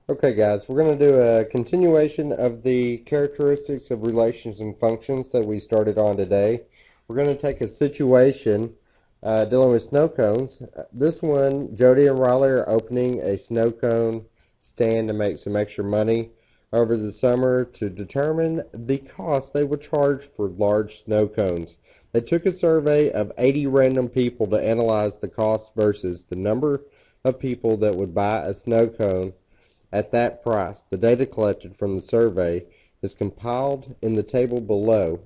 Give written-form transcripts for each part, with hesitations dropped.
Okay, guys, we're going to do a continuation of the characteristics of relations and functions that we started on today. We're going to take a situation dealing with snow cones. This one, Jody and Riley are opening a snow cone stand to make some extra money over the summer to determine the cost they would charge for large snow cones. They took a survey of 80 random people to analyze the cost versus the number of people that would buy a snow cone at that price. The data collected from the survey is compiled in the table below.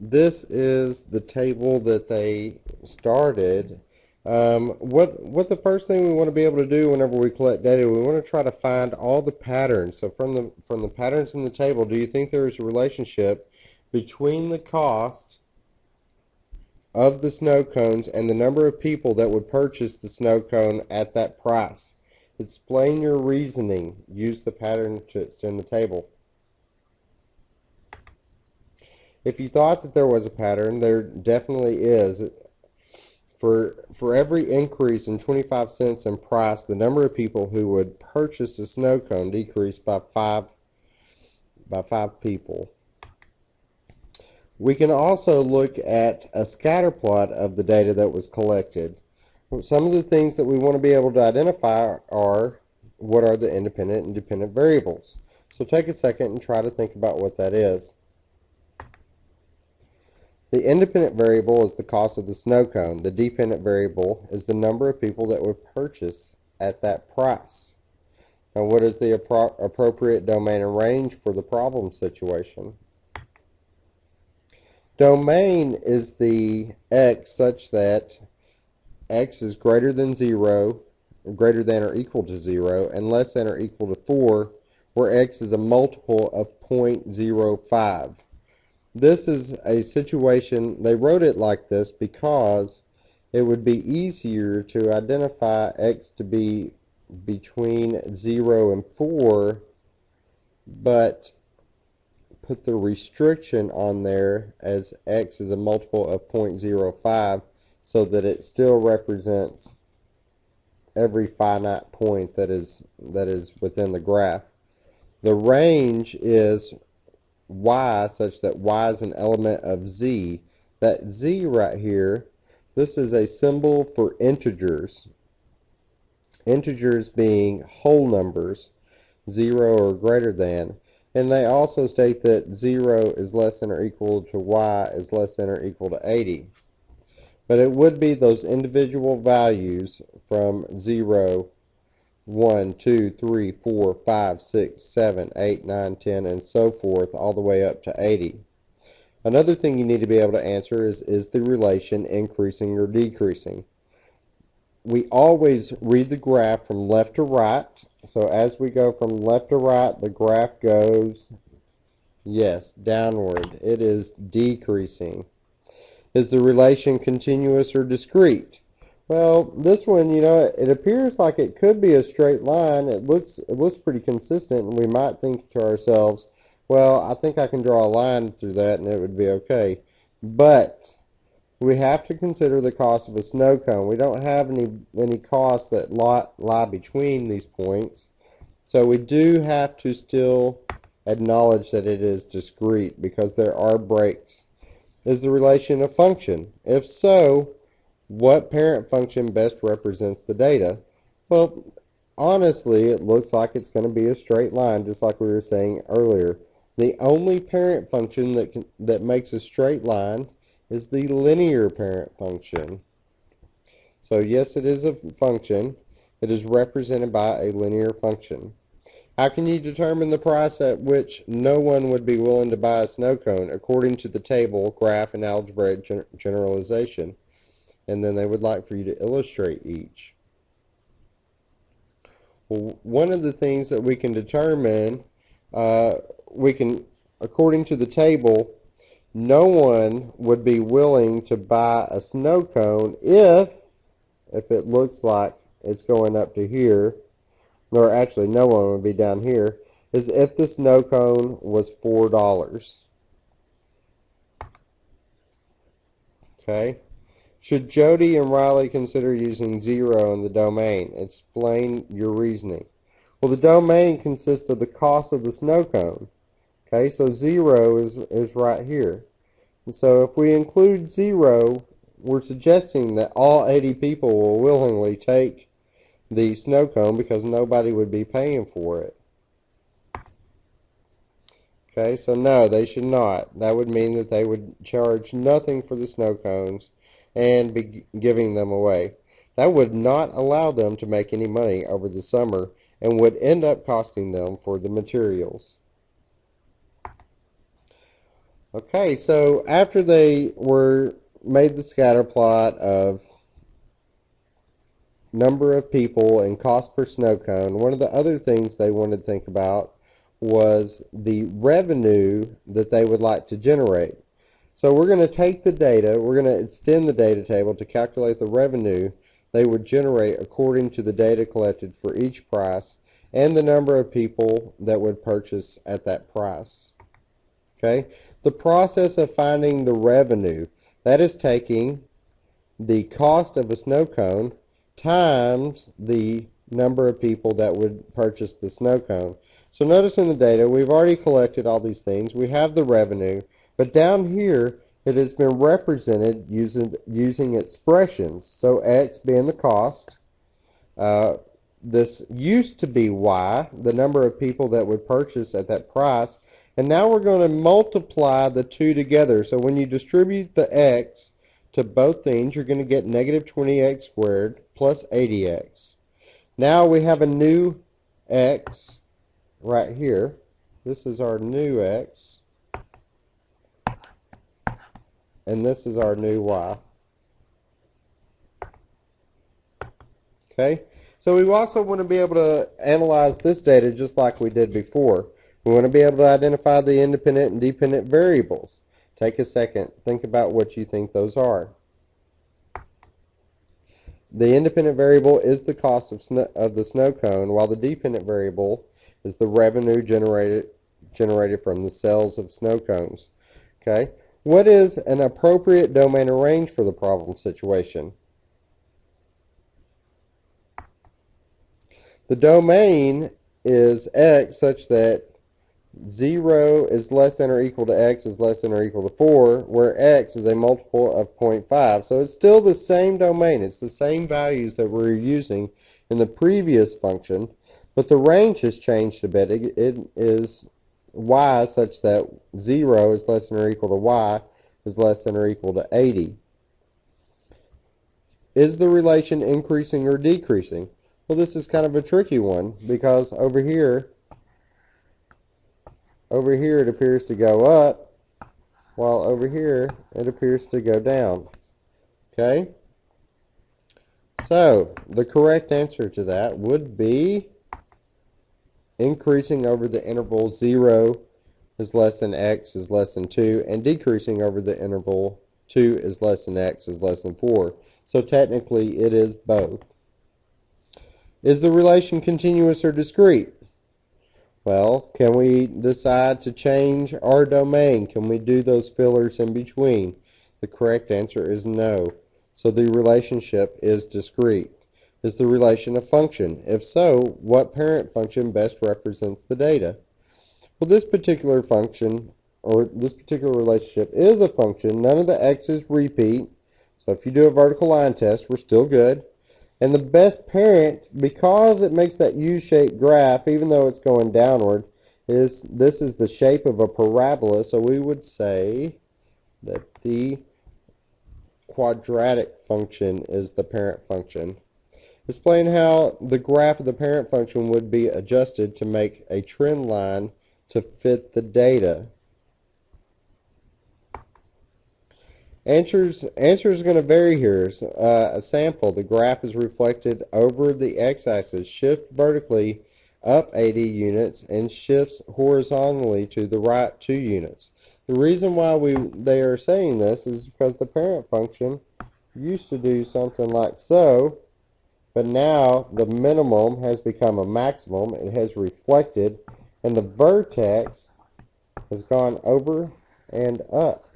This is the table that they started. What the first thing we want to be able to do whenever we collect data, we want to try to find all the patterns. So from the patterns in the table, do you think there is a relationship between the cost of the snow cones and the number of people that would purchase the snow cone at that price? Explain your reasoning. Use the pattern in the table. If you thought that there was a pattern, there definitely is. For every increase in 25 cents in price, the number of people who would purchase a snow cone decreased by five people. We can also look at a scatter plot of the data that was collected. Some of the things that we want to be able to identify are what are the independent and dependent variables. So take a second and try to think about what that is. The independent variable is the cost of the snow cone. The dependent variable is the number of people that would purchase at that price. Now, what is the appropriate domain and range for the problem situation? Domain is the x such that x is greater than 0, greater than or equal to 0, and less than or equal to 4, where x is a multiple of 0.05. This is a situation, they wrote it like this because it would be easier to identify x to be between 0 and 4, but put the restriction on there as x is a multiple of 0.05 so that it still represents every finite point that is within the graph. The range is y such that y is an element of z. That z right here, this is a symbol for integers. Integers being whole numbers, 0 or greater than. And they also state that 0 is less than or equal to y is less than or equal to 80. But it would be those individual values from 0, 1, 2, 3, 4, 5, 6, 7, 8, 9, 10, and so forth, all the way up to 80. Another thing you need to be able to answer is the relation increasing or decreasing? We always read the graph from left to right. So as we go from left to right, the graph goes, yes, downward. It is decreasing. Is the relation continuous or discrete? Well, this one, it appears like it could be a straight line. It looks pretty consistent, and we might think to ourselves, well, I think I can draw a line through that and it would be okay. But we have to consider the cost of a snow cone. We don't have any costs that lie between these points. So we do have to still acknowledge that it is discrete because there are breaks. Is the relation a function? If so, what parent function best represents the data? Well, honestly, it looks like it's going to be a straight line, just like we were saying earlier. The only parent function that makes a straight line is the linear parent function. So yes, it is a function. It is represented by a linear function. How can you determine the price at which no one would be willing to buy a snow cone according to the table, graph, and algebraic generalization? And then they would like for you to illustrate each. Well, one of the things that we can determine, according to the table, no one would be willing to buy a snow cone if it looks like it's going up to here, or actually no one would be down here, is if the snow cone was $4. Okay? Should Jody and Riley consider using 0 in the domain? Explain your reasoning. Well, the domain consists of the cost of the snow cone. Okay, so 0 is right here. And so if we include 0, we're suggesting that all 80 people will willingly take the snow cone because nobody would be paying for it. Okay, so no, they should not. That would mean that they would charge nothing for the snow cones and be giving them away. That would not allow them to make any money over the summer and would end up costing them for the materials. Okay, so after they were made the scatter plot of number of people and cost per snow cone, one of the other things they wanted to think about was the revenue that they would like to generate. So we're going to take the data, we're going to extend the data table to calculate the revenue they would generate according to the data collected for each price and the number of people that would purchase at that price. Okay? The process of finding the revenue, that is taking the cost of a snow cone times the number of people that would purchase the snow cone. So notice in the data, we've already collected all these things. We have the revenue, but down here, it has been represented using expressions. So X being the cost. This used to be Y, the number of people that would purchase at that price. And now we're going to multiply the two together. So when you distribute the X to both things, you're going to get negative 20x squared plus 80x. Now we have a new X right here. This is our new X. And this is our new Y. Okay? So we also want to be able to analyze this data just like we did before. We want to be able to identify the independent and dependent variables. Take a second. Think about what you think those are. The independent variable is the cost of the snow cone, while the dependent variable is the revenue generated from the sales of snow cones. Okay? What is an appropriate domain or range for the problem situation? The domain is X such that 0 is less than or equal to X is less than or equal to 4, where X is a multiple of 0.5. So it's still the same domain. It's the same values that we were using in the previous function, but the range has changed a bit. It is Y such that 0 is less than or equal to Y is less than or equal to 80. Is the relation increasing or decreasing? Well, this is kind of a tricky one because over here it appears to go up, while over here it appears to go down. Okay? So, the correct answer to that would be increasing over the interval 0 is less than X is less than 2, and decreasing over the interval 2 is less than X is less than 4. So technically it is both. Is the relation continuous or discrete? Well, can we decide to change our domain? Can we do those fillers in between? The correct answer is no. So the relationship is discrete. Is the relation a function? If so, what parent function best represents the data? Well, this particular function, or this particular relationship, is a function. None of the x's repeat. So if you do a vertical line test, we're still good. And the best parent, because it makes that U-shaped graph, even though it's going downward, is this is the shape of a parabola. So we would say that the quadratic function is the parent function. Explain how the graph of the parent function would be adjusted to make a trend line to fit the data. Answers are going to vary here. A sample, the graph is reflected over the x-axis, shift vertically up 80 units, and shifts horizontally to the right 2 units. The reason why they are saying this is because the parent function used to do something like so, but now the minimum has become a maximum. It has reflected, and the vertex has gone over and up.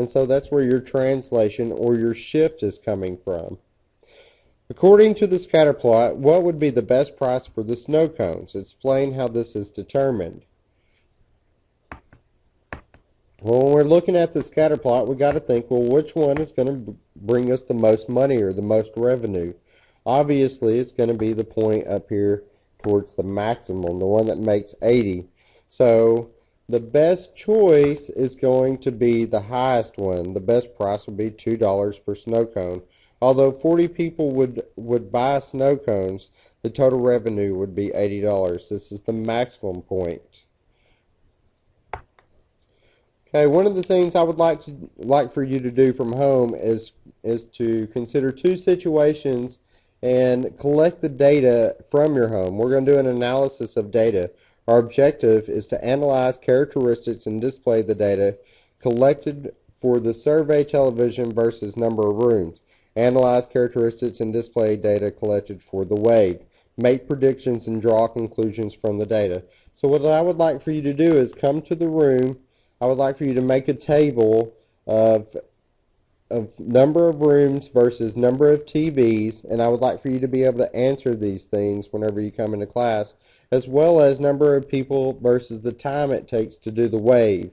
And so that's where your translation or your shift is coming from. According to the scatter plot, what would be the best price for the snow cones? Explain how this is determined. Well, when we're looking at the scatter plot, we got to think, well, which one is going to bring us the most money or the most revenue? Obviously, it's going to be the point up here towards the maximum, the one that makes 80. So the best choice is going to be the highest one. The best price would be $2 per snow cone. Although 40 people would buy snow cones, the total revenue would be $80. This is the maximum point. Okay, one of the things I would like for you to do from home is to consider two situations and collect the data from your home. We're going to do an analysis of data. Our objective is to analyze characteristics and display the data collected for the survey television versus number of rooms. Analyze characteristics and display data collected for the wave. Make predictions and draw conclusions from the data. So what I would like for you to do is come to the room. I would like for you to make a table of number of rooms versus number of TVs, and I would like for you to be able to answer these things whenever you come into class, as well as number of people versus the time it takes to do the wave.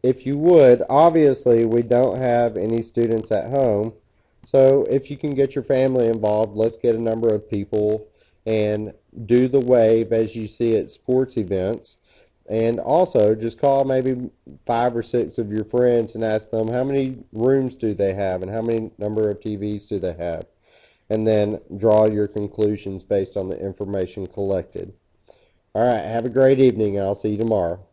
If you would, obviously we don't have any students at home, so if you can get your family involved, let's get a number of people and do the wave as you see at sports events. And also, just call maybe 5 or 6 of your friends and ask them how many rooms do they have and how many number of TVs do they have. And then draw your conclusions based on the information collected. All right, have a great evening, and I'll see you tomorrow.